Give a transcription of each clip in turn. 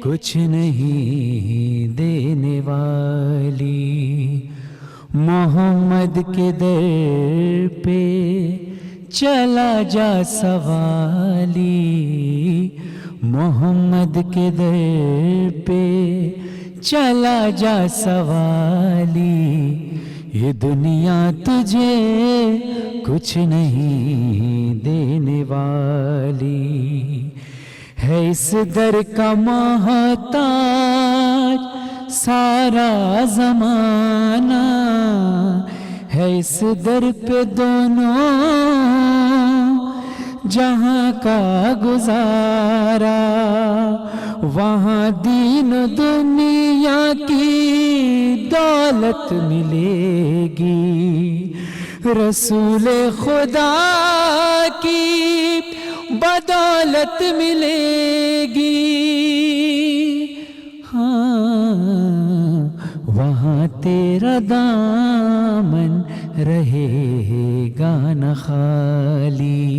کچھ نہیں دینے والی، محمد کے در پہ چلا جا سوالی، محمد کے در پہ چلا جا سوالی، یہ دنیا تجھے کچھ نہیں دینے والی، ہے اس در کا محتاج سارا زمانہ، ہے اس در پہ دونوں جہاں کا گزارا، وہاں دین و دنیا کی دولت ملے گی، رسول خدا کی بدولت ملے گی، ہاں وہاں تیرا دامن رہے گا نہ خالی،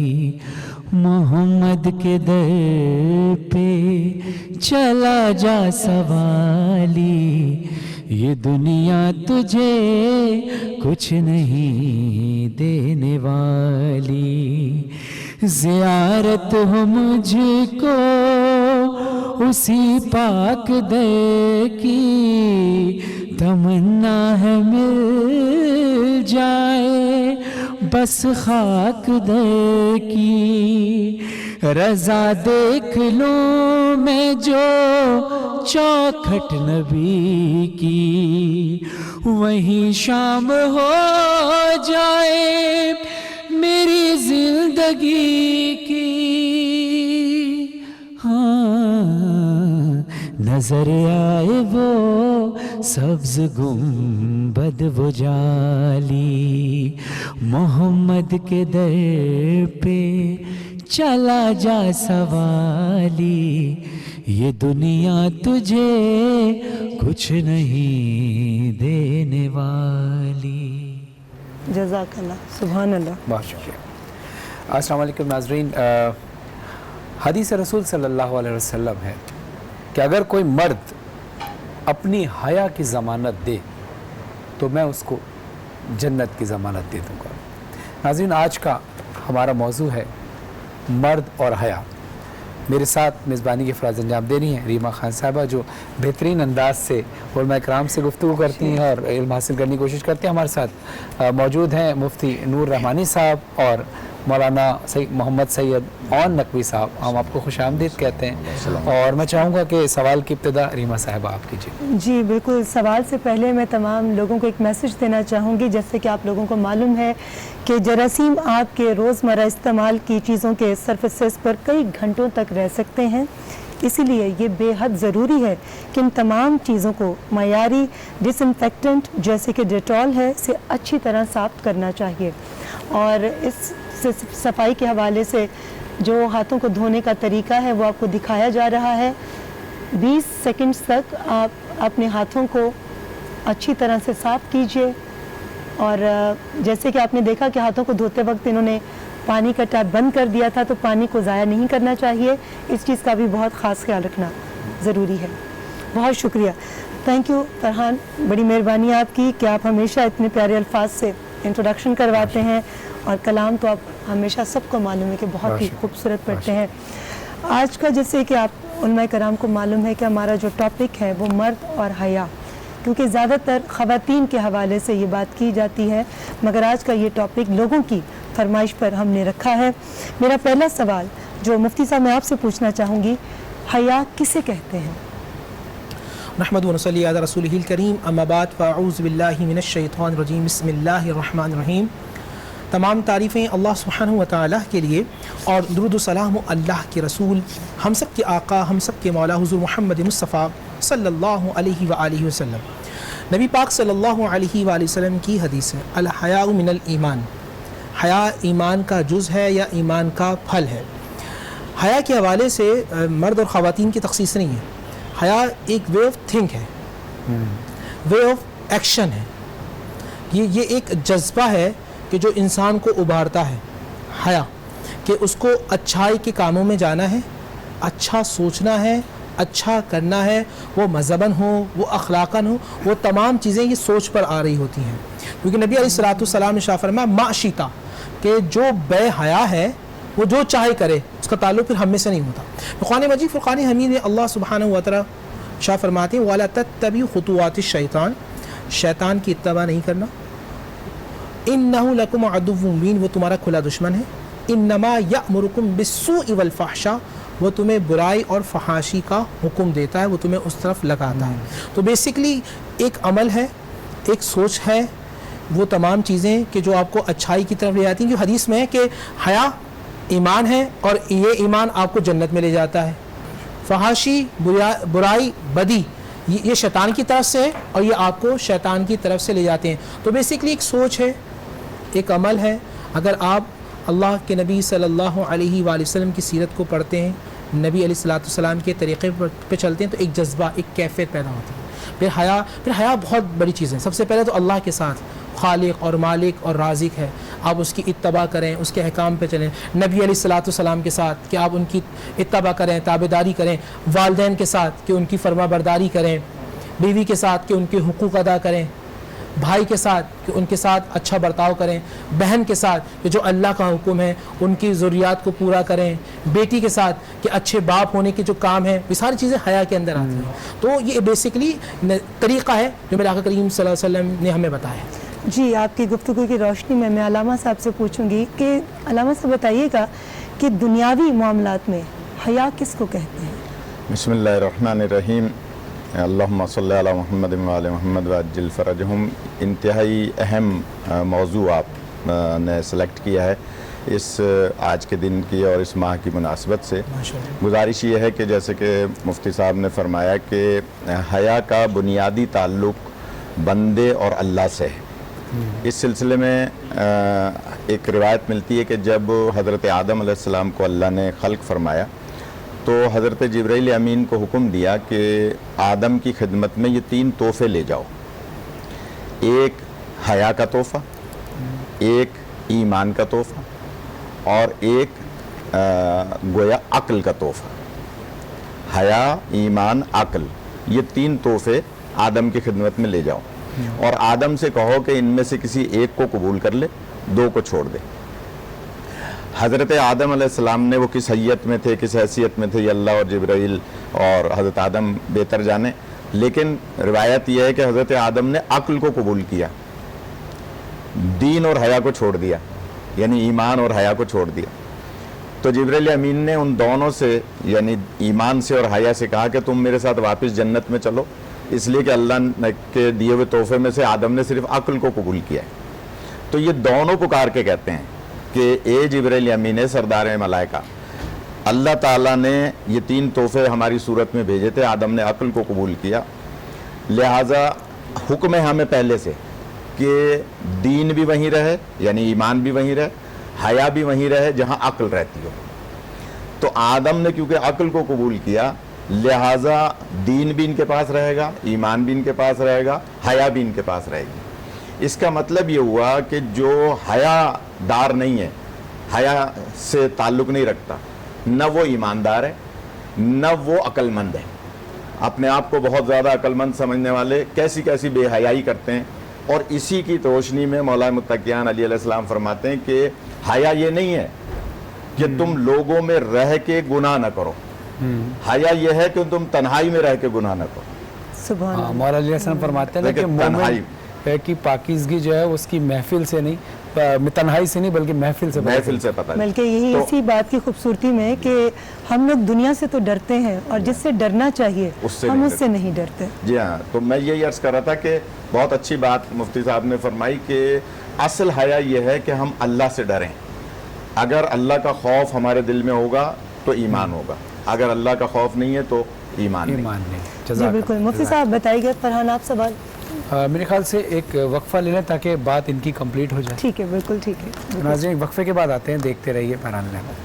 محمد کے در پہ چلا جا سوالی، یہ دنیا تجھے کچھ نہیں دینے والی، زیارت ہو مجھ کو اسی پاک در کی، تمنا ہے مل جائے بس خاک در کی، رضا دیکھ لوں میں جو چوکھٹ نبی کی، وہیں شام ہو جائے میری زندگی کی، ہاں نظر آئے وہ سبز گنبد وہ جالی، محمد کے در پہ چلا جا سوالی، یہ دنیا تجھے کچھ نہیں دینے والی۔ جزاک اللہ، سبحان اللہ، بہت شکریہ۔ السلام علیکم ناظرین، حدیث رسول صلی اللہ علیہ وسلم ہے کہ اگر کوئی مرد اپنی حیا کی ضمانت دے تو میں اس کو جنت کی ضمانت دے دوں گا۔ ناظرین، آج کا ہمارا موضوع ہے مرد اور حیا۔ میرے ساتھ میزبانی کی فراز انجام دے رہی ہیں ریما خان صاحبہ، جو بہترین انداز سے علماء کرام سے گفتگو کرتی ہیں اور علم حاصل کرنے کی کوشش کرتے ہیں۔ ہمارے ساتھ موجود ہیں مفتی نور رحمانی صاحب اور مولانا محمد سید اون نقوی صاحب، ہم آپ کو خوش آمدید کہتے ہیں، اور میں چاہوں گا کہ سوال کی ابتدا ریما صاحبہ آپ کیجیے۔ جی بالکل، سوال سے پہلے میں تمام لوگوں کو ایک میسج دینا چاہوں گی، جیسے کہ آپ لوگوں کو معلوم ہے کہ جراثیم آپ کے روزمرہ استعمال کی چیزوں کے سرفیسز پر کئی گھنٹوں تک رہ سکتے ہیں، اسی لیے یہ بے حد ضروری ہے کہ ان تمام چیزوں کو معیاری ڈس انفیکٹنٹ جیسے کہ ڈیٹول ہے سے اچھی طرح صاف کرنا چاہیے، اور اس سے صفائی کے حوالے سے جو ہاتھوں کو دھونے کا طریقہ ہے وہ آپ کو دکھایا جا رہا ہے۔ 20 سیکنڈز تک آپ اپنے ہاتھوں کو اچھی طرح سے صاف کیجئے، اور جیسے کہ آپ نے دیکھا کہ ہاتھوں کو دھوتے وقت انہوں نے پانی کا ٹیپ بند کر دیا تھا، تو پانی کو ضائع نہیں کرنا چاہیے، اس چیز کا بھی بہت خاص خیال رکھنا ضروری ہے۔ بہت شکریہ، تھینک یو فرحان، بڑی مہربانی آپ کی کہ آپ ہمیشہ اتنے پیارے الفاظ سے انٹروڈکشن کرواتے ہیں، اور کلام تو آپ ہمیشہ سب کو معلوم ہے کہ بہت ہی خوبصورت پڑھتے ہیں۔ آج کا جیسے کہ آپ علماء کرام کو معلوم ہے کہ ہمارا جو ٹاپک ہے وہ مرد اور حیا، کیونکہ زیادہ تر خواتین کے حوالے سے یہ بات کی جاتی ہے، مگر آج کا یہ ٹاپک لوگوں کی فرمائش پر ہم نے رکھا ہے۔ میرا پہلا سوال جو مفتی صاحب میں آپ سے پوچھنا چاہوں گی، حیا کسے کہتے ہیں؟ نحمد و نصلی علی رسولہ الکریم، اما بعد فاعوذ باللہ من الشیطان الرجیم، بسم اللہ الرحمن الرحیم۔ تمام تعریفیں اللہ سبحانہ و تعالیٰ کے لیے، اور درود و سلام اللہ کے رسول، ہم سب کے آقا، ہم سب کے مولا حضور محمد مصطفیٰ صلی اللہ علیہ وآلہ وسلم۔ نبی پاک صلی اللہ علیہ وآلہ وسلم کی حدیث ہے، الحیاء من الایمان، حیا ایمان کا جز ہے یا ایمان کا پھل ہے۔ حیا کے حوالے سے مرد اور خواتین کی تخصیص نہیں ہے، حیا ایک وے آف تھنک ہے، وے آف ایکشن ہے، یہ ایک جذبہ ہے کہ جو انسان کو ابھارتا ہے، حیا کہ اس کو اچھائی کے کاموں میں جانا ہے، اچھا سوچنا ہے اچھا کرنا ہے، وہ مذہباً ہو، وہ اخلاقاً ہو، وہ تمام چیزیں یہ سوچ پر آ رہی ہوتی ہیں. کیونکہ نبی علیہ السلام نے ارشاد فرمایا ما شیتا، کہ جو بے حیا ہے وہ جو چاہے کرے، اس کا تعلق پھر ہم میں سے نہیں ہوتا. قرآن مجید فرقان حمید میں اللہ سبحانہ و تعالی ارشاد فرماتے ہیں وَلَا تَتَّبِعُوا خُطُوَاتِ الشَّيْطَانِ، شیطان کی اتباع نہیں کرنا. إِنَّهُ لَكُمْ عَدُوٌّ مُبِينٌ، وہ تمہارا کھلا دشمن ہے. إِنَّمَا يَأْمُرُكُمْ بِالسُّوءِ وَالْفَحْشَاءِ، وہ تمہیں برائی اور فحاشی کا حکم دیتا ہے، وہ تمہیں اس طرف لگاتا ہے. تو بیسکلی ایک عمل ہے، ایک سوچ ہے، وہ تمام چیزیں کہ جو آپ کو اچھائی کی طرف لے جاتی ہیں. جو حدیث میں ہے کہ حیا ایمان ہے اور یہ ایمان آپ کو جنت میں لے جاتا ہے. فحاشی برائی بدی یہ شیطان کی طرف سے ہے اور یہ آپ کو شیطان کی طرف سے لے جاتے ہیں. تو بیسکلی ایک سوچ ہے، ایک عمل ہے. اگر آپ اللہ کے نبی صلی اللہ علیہ وآلہ وسلم کی سیرت کو پڑھتے ہیں، نبی علیہ السلام کے طریقے پہ چلتے ہیں، تو ایک جذبہ، ایک کیفیت پیدا ہوتی ہے. پھر حیا بہت بڑی چیز ہے. سب سے پہلے تو اللہ کے ساتھ خالق اور مالک اور رازق ہے، آپ اس کی اتباع کریں، اس کے احکام پہ چلیں. نبی علیہ السلام کے ساتھ کہ آپ ان کی اتباع کریں، تابعداری کریں. والدین کے ساتھ کہ ان کی فرما برداری کریں. بیوی کے ساتھ کہ ان کے حقوق ادا کریں. بھائی کے ساتھ کہ ان کے ساتھ اچھا برتاؤ کریں. بہن کے ساتھ کہ جو اللہ کا حکم ہے ان کی ضروریات کو پورا کریں. بیٹی کے ساتھ کہ اچھے باپ ہونے کے جو کام ہیں، یہ ساری چیزیں حیا کے اندر آتی ہیں. تو یہ بیسکلی طریقہ ہے جو میرے آقا کریم صلی اللہ علیہ وسلم نے ہمیں بتایا. جی، آپ کی گفتگو کی روشنی میں علامہ صاحب سے پوچھوں گی کہ علامہ صاحب بتائیے گا کہ دنیاوی معاملات میں حیا کس کو کہتے ہیں؟ بسم اللہ الرحمن الرحیم. اللہم صلی علی محمد وعلی محمد وعجل فرجہم. انتہائی اہم موضوع آپ نے سلیکٹ کیا ہے اس آج کے دن کی اور اس ماہ کی مناسبت سے. گزارش یہ ہے کہ جیسے کہ مفتی صاحب نے فرمایا کہ حیا کا بنیادی تعلق بندے اور اللہ سے ہے. اس سلسلے میں ایک روایت ملتی ہے کہ جب حضرت آدم علیہ السلام کو اللہ نے خلق فرمایا تو حضرت جبرائیل امین کو حکم دیا کہ آدم کی خدمت میں یہ 3 تحفے لے جاؤ. ایک حیا کا تحفہ، ایک ایمان کا تحفہ اور ایک گویا عقل کا تحفہ. حیا، ایمان، عقل، یہ 3 تحفے آدم کی خدمت میں لے جاؤ اور آدم سے کہو کہ ان میں سے کسی ایک کو قبول کر لے، 2 کو چھوڑ دے. حضرت آدم علیہ السلام نے وہ کس حیت میں تھے، کس حیثیت میں تھے، یہ اللہ اور جبرائیل اور حضرت آدم بہتر جانے. لیکن روایت یہ ہے کہ حضرت آدم نے عقل کو قبول کیا، دین اور حیا کو چھوڑ دیا، یعنی ایمان اور حیا کو چھوڑ دیا. تو جبرائیل امین نے ان دونوں سے یعنی ایمان سے اور حیا سے کہا کہ تم میرے ساتھ واپس جنت میں چلو، اس لیے کہ اللہ کے دیے ہوئے تحفے میں سے آدم نے صرف عقل کو قبول کیا ہے. تو یہ دونوں پکار کے کہتے ہیں کہ اے جبرائیل امین، سردار ملائکہ، اللہ تعالیٰ نے یہ 3 تحفے ہماری صورت میں بھیجے تھے، آدم نے عقل کو قبول کیا، لہٰذا حکم ہے ہمیں پہلے سے کہ دین بھی وہیں رہے، یعنی ایمان بھی وہیں رہے، حیا بھی وہیں رہے جہاں عقل رہتی ہو. تو آدم نے کیونکہ عقل کو قبول کیا لہٰذا دین بھی ان کے پاس رہے گا، ایمان بھی ان کے پاس رہے گا، حیا بھی ان کے پاس رہے گی. اس کا مطلب یہ ہوا کہ جو حیا دار نہیں ہے، حیا سے تعلق نہیں رکھتا، نہ وہ ایماندار ہے نہ وہ عقل مند ہے. اپنے آپ کو بہت زیادہ عقل مند سمجھنے والے کیسی کیسی بے حیائی کرتے ہیں. اور اسی کی روشنی میں مولا متقیان علی علیہ السلام فرماتے ہیں کہ حیا یہ نہیں ہے کہ تم لوگوں میں رہ کے گناہ نہ کرو، حیا یہ ہے کہ تم تنہائی میں رہ کے گناہ نہ کرو. سبحان اللہ. مولا علیہ السلام فرماتے ہیں کہ مومن کی پاکیزگی جو ہے اس کی محفل سے نہیں، تنہائی سے نہیں بلکہ محفل سے پتہ ہے. بلکہ یہی اسی بات کی خوبصورتی میں کہ ہم لوگ دنیا سے تو ڈرتے ہیں اور جس سے ڈرنا چاہیے ہم اس سے نہیں ڈرتے. جی ہاں، تو میں یہی عرض کر رہا تھا کہ بہت اچھی بات مفتی صاحب نے فرمائی کہ اصل حیا یہ ہے کہ ہم اللہ سے ڈریں. اگر اللہ کا خوف ہمارے دل میں ہوگا تو ایمان ہوگا، اگر اللہ کا خوف نہیں ہے تو ایمان نہیں. جی بالکل. مفتی صاحب بتائیے، فرحان آپ سوال. میرے خیال سے ایک وقفہ لے لیں تاکہ بات ان کی کمپلیٹ ہو جائے. ٹھیک ہے، بالکل ٹھیک ہے. ناظرین وقفے کے بعد آتے ہیں، دیکھتے رہیے فرحان احمد.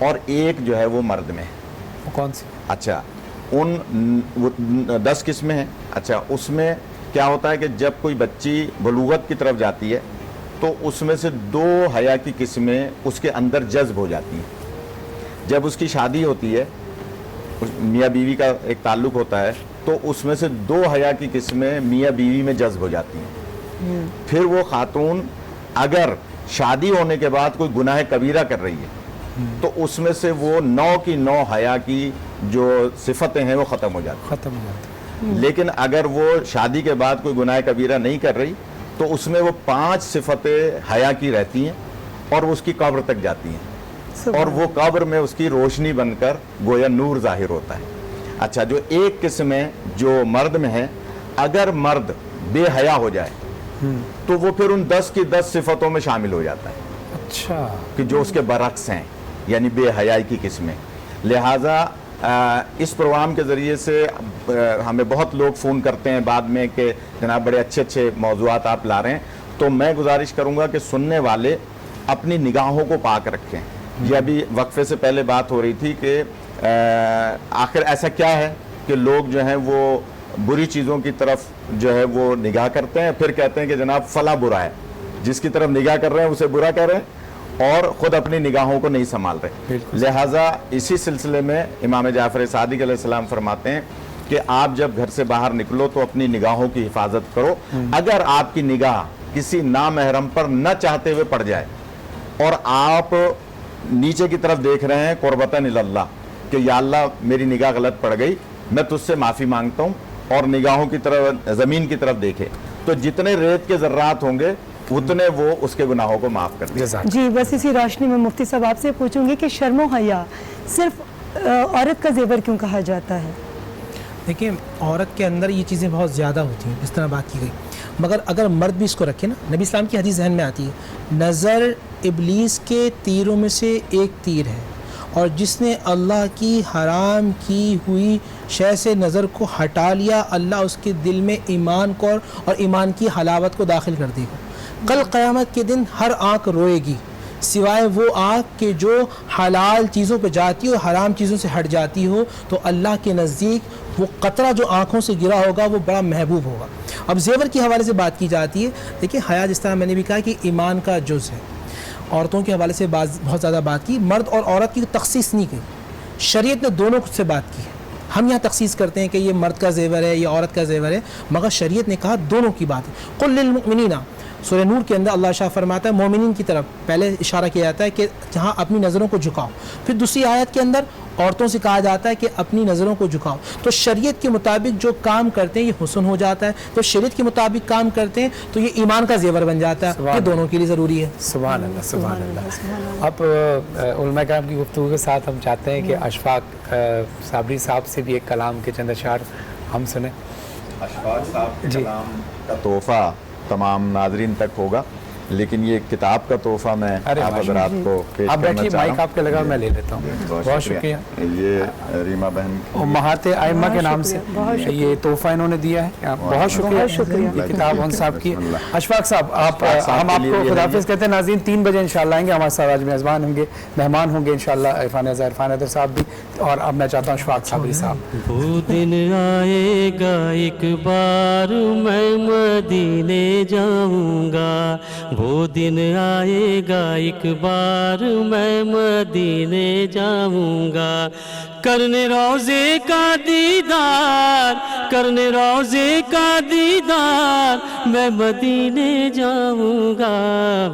اور ایک جو ہے وہ مرد میں ہے. وہ کون سی؟ اچھا ان 10 قسمیں ہیں. اچھا اس میں کیا ہوتا ہے کہ جب کوئی بچی بلوغت کی طرف جاتی ہے تو اس میں سے 2 حیا کی قسمیں اس کے اندر جذب ہو جاتی ہیں. جب اس کی شادی ہوتی ہے میاں بیوی کا ایک تعلق ہوتا ہے تو اس میں سے 2 حیا کی قسمیں میاں بیوی میں جذب ہو جاتی ہیں. پھر وہ خاتون اگر شادی ہونے کے بعد کوئی گناہ کبیرہ کر رہی ہے تو اس میں سے وہ 9 کی 9 حیا کی جو صفتیں ہیں وہ ختم ہو جاتی ہیں. لیکن اگر وہ شادی کے بعد کوئی گناہ کبیرہ نہیں کر رہی تو اس میں وہ 5 صفتیں حیا کی رہتی ہیں اور وہ اس کی قبر تک جاتی ہیں اور وہ قبر میں اس کی روشنی بن کر گویا نور ظاہر ہوتا ہے. اچھا جو ایک قسم ہے جو مرد میں ہے اگر مرد بے حیا ہو جائے تو وہ پھر ان 10 کی 10 صفتوں میں شامل ہو جاتا ہے. اچھا کہ جو اس کے برعکس ہیں یعنی بے حیائی کی قسمیں. لہٰذا اس پروگرام کے ذریعے سے ہمیں بہت لوگ فون کرتے ہیں بعد میں کہ جناب بڑے اچھے اچھے موضوعات آپ لا رہے ہیں, تو میں گزارش کروں گا کہ سننے والے اپنی نگاہوں کو پاک رکھیں. یہ ابھی وقفے سے پہلے بات ہو رہی تھی کہ آخر ایسا کیا ہے کہ لوگ جو ہیں وہ بری چیزوں کی طرف جو ہے وہ نگاہ کرتے ہیں, پھر کہتے ہیں کہ جناب فلاں برا ہے, جس کی طرف نگاہ کر رہے ہیں اسے برا کہہ رہے ہیں اور خود اپنی نگاہوں کو نہیں سنبھال رہے. لہٰذا اسی سلسلے میں امام جعفر صادق علیہ السلام فرماتے ہیں کہ آپ جب گھر سے باہر نکلو تو اپنی نگاہوں کی حفاظت کرو. اگر آپ کی نگاہ کسی نامحرم پر نہ چاہتے ہوئے پڑ جائے اور آپ نیچے کی طرف دیکھ رہے ہیں قربتاً اللہ کہ یا اللہ میری نگاہ غلط پڑ گئی, میں تجھ سے معافی مانگتا ہوں, اور نگاہوں کی طرف زمین کی طرف دیکھے تو جتنے ریت کے ذرات ہوں گے اتنے وہ اس کے گناہوں کو معاف کر دیں. جی بس اسی روشنی میں مفتی صاحب آپ سے پوچھوں گی کہ شرم و حیا صرف عورت کا زیور کیوں کہا جاتا ہے؟ دیکھیں عورت کے اندر یہ چیزیں بہت زیادہ ہوتی ہیں اس طرح بات کی گئی, مگر اگر مرد بھی اس کو رکھے نا, نبی اسلام کی حدیث ذہن میں آتی ہے نظر ابلیس کے تیروں میں سے ایک تیر ہے, اور جس نے اللہ کی حرام کی ہوئی شے سے نظر کو ہٹا لیا اللہ اس کے دل میں ایمان کو اور ایمان کی حلاوت کو داخل کر دے گا. کل قیامت کے دن ہر آنکھ روئے گی سوائے وہ آنکھ کہ جو حلال چیزوں پہ جاتی ہو حرام چیزوں سے ہٹ جاتی ہو, تو اللہ کے نزدیک وہ قطرہ جو آنکھوں سے گرا ہوگا وہ بڑا محبوب ہوگا. اب زیور کے حوالے سے بات کی جاتی ہے, دیکھیں حیا جس طرح میں نے بھی کہا کہ ایمان کا جز ہے. عورتوں کے حوالے سے بہت زیادہ بات کی, مرد اور عورت کی تخصیص نہیں کی, شریعت نے دونوں سے بات کی ہے. ہم یہاں تخصیص کرتے ہیں کہ یہ مرد کا زیور ہے یہ عورت کا زیور ہے, مگر شریعت نے کہا دونوں کی بات ہے. قل للمؤمنین سورہ نور کے اندر اللہ شاہ فرماتا ہے مومنین کی طرف پہلے اشارہ کیا جاتا ہے کہ جہاں اپنی نظروں کو جھکاؤ, پھر دوسری آیت کے اندر عورتوں سے کہا جاتا ہے کہ اپنی نظروں کو جھکاؤ. تو شریعت کے مطابق جو کام کرتے ہیں یہ حسن ہو جاتا ہے, تو شریعت کے مطابق کام کرتے ہیں تو یہ ایمان کا زیور بن جاتا ہے. یہ دونوں کے لیے ضروری ہے. سبحان اللہ سبحان اللہ. اب علماء کرام کی گفتگو کے ساتھ ہم چاہتے ہیں کہ اشفاق صابری صاحب سے بھی ایک کلام کے چند اشعار ہم سنیں. اشفاق صاحب کے کلام کا تحفہ تمام ناظرین تک ہوگا, لیکن یہ کتاب کا تحفہ میں آپ حضرات کو پیش کرنا چاہ رہا ہوں. آپ بیٹھیے, مائک آپ کے لگا, میں لے لیتا ہوں. بہت شکریہ. یہ ریما بہن امہات ائمہ کے نام سے یہ تحفہ انہوں نے دیا ہے, بہت شکریہ. یہ کتاب ان صاحب کی. اشفاق صاحب ہم آپ کو خداحافظ کہتے ہیں. ناظرین 3 بجے انشاءاللہ آئیں گے, ہمارے ساتھ آج میزبان ہوں گے, مہمان ہوں گے انشاءاللہ عرفان حیدر صاحب بھی, اور اب میں چاہتا ہوں اشفاق صابری صاحب. وہ دن آئے گا ایک بار میں مدینے جاؤں گا, وہ دن آئے گا ایک بار میں مدینے جاؤں گا, کرنے روضے کا دیدار, کرنے روضے کا دیدار میں مدینے جاؤں گا,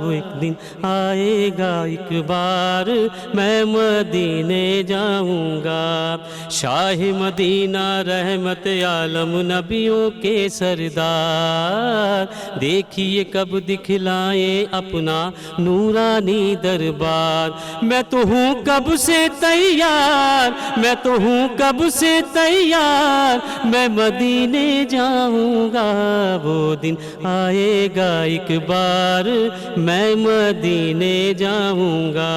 وہ ایک دن آئے گا ایک بار میں مدینے جاؤں گا. شاہ مدینہ رحمت عالم نبیوں کے سردار, دیکھیے کب دکھلائے اپنا نورانی دربار. میں تو ہوں کب سے تیار, میں تو ہوں کب سے تیار میں مدینے جاؤں گا, وہ دن آئے گا ایک بار میں مدینے جاؤں گا.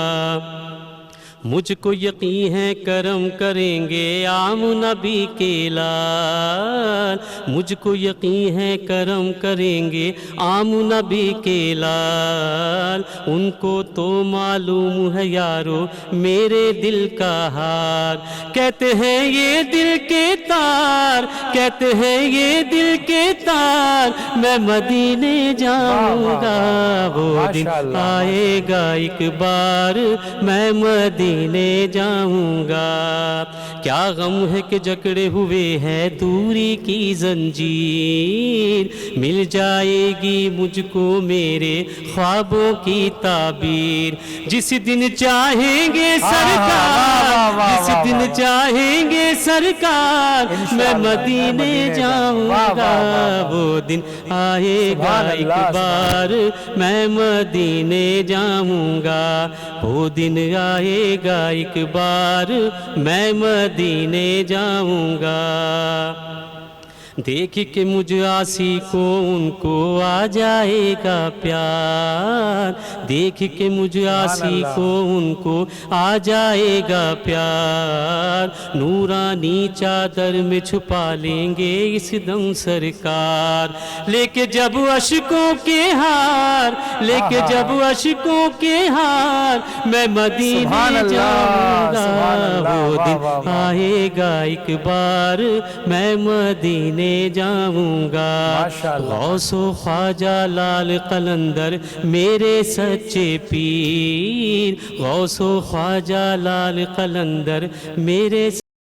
مجھ کو یقین ہے کرم کریں گے عام نبی کے لال، مجھ کو یقین ہے کرم کریں گے عام نبی کے لال، ان کو تو معلوم ہے یارو میرے دل کا حال، کہتے ہیں یہ دل کے تار، کہتے ہیں یہ دل کے تار، میں مدینے جاؤں گا، وہ دن آئے گا ایک بار میں مدینے جاؤں گا، کیا غم ہے کہ جکڑے ہوئے ہیں دوری کی زنجیر، مل جائے گی مجھ کو میرے خوابوں کی تعبیر، جس دن چاہیں گے سرکار، جس دن چاہیں گے سرکار، میں مدینے جاؤں گا، وہ دن آئے گا ایک بار میں مدینے جاؤں گا، وہ دن آئے گا ایک بار میں مدینے جاؤں گا، دیکھ کے مجھ آسی کو ان کو آ جائے گا پیار، دیکھ کے مجھ آسی کو ان کو آ جائے گا پیار، نورانی چادر میں چھپا لیں گے اس دم سرکار، لے کے جب اشکوں کے ہار، لے کے جب اشکوں کے ہار، میں مدینے جاؤں گا، وہ دن آئے گا ایک بار میں مدینے جاؤں گا، غوث و خواجہ لال قلندر میرے سچے پیر، غوث و خواجہ لال قلندر میرے